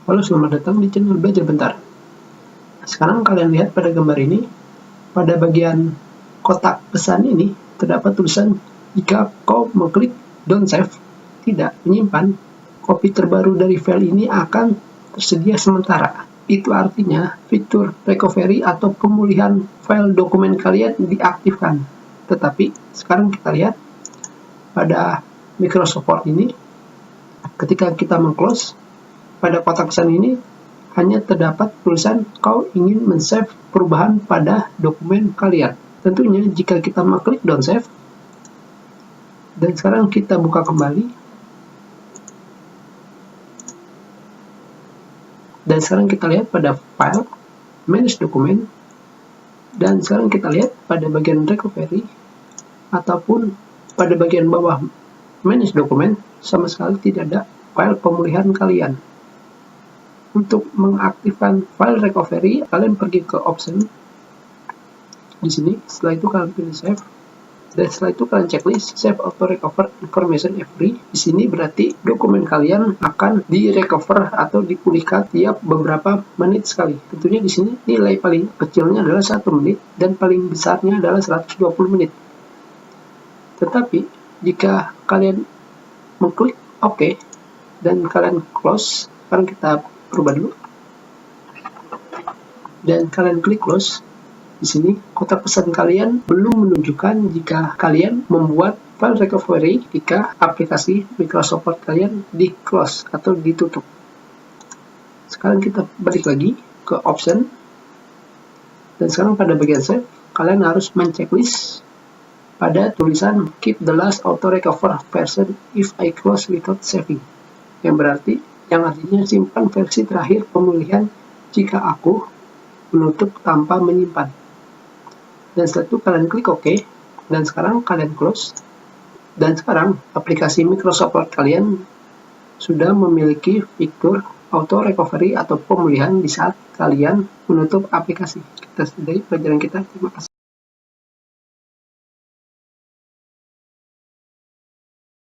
Halo, selamat datang di channel Belajar Bentar. Sekarang kalian lihat pada gambar ini, pada bagian kotak pesan ini terdapat tulisan jika kau mengklik don't save, tidak menyimpan, kopi terbaru dari file ini akan tersedia sementara. Itu artinya fitur recovery atau pemulihan file dokumen kalian diaktifkan. Tetapi sekarang kita lihat pada Microsoft Word ini, ketika kita meng-close, pada kotak pesan ini hanya terdapat tulisan kau ingin men-save perubahan pada dokumen kalian. Tentunya jika kita mengklik don't save, dan sekarang kita buka kembali, dan sekarang kita lihat pada file, manage dokumen, dan sekarang kita lihat pada bagian recovery, ataupun pada bagian bawah manage dokumen, sama sekali tidak ada file pemulihan kalian. Untuk mengaktifkan file recovery, kalian pergi ke option di sini. Setelah itu kalian pilih save, dan setelah itu kalian checklist save auto recover information every. Di sini berarti dokumen kalian akan direcover atau dipulihkan tiap beberapa menit sekali. Tentunya di sini nilai paling kecilnya adalah 1 menit dan paling besarnya adalah 120 menit. Tetapi jika kalian mengklik OK dan kalian close, sekarang kita berubah dulu, dan kalian klik close. Di sini kotak pesan kalian belum menunjukkan jika kalian membuat file recovery jika aplikasi Microsoft Word kalian di close atau ditutup. Sekarang kita balik lagi ke option, dan sekarang pada bagian save kalian harus menceklis pada tulisan keep the last auto recover version if I close without saving, yang artinya simpan versi terakhir pemulihan jika aku menutup tanpa menyimpan. Dan setelah itu kalian klik OK, dan sekarang kalian close, dan sekarang aplikasi Microsoft Word kalian sudah memiliki fitur auto recovery atau pemulihan di saat kalian menutup aplikasi. Kita sudahi pelajaran kita. Terima kasih.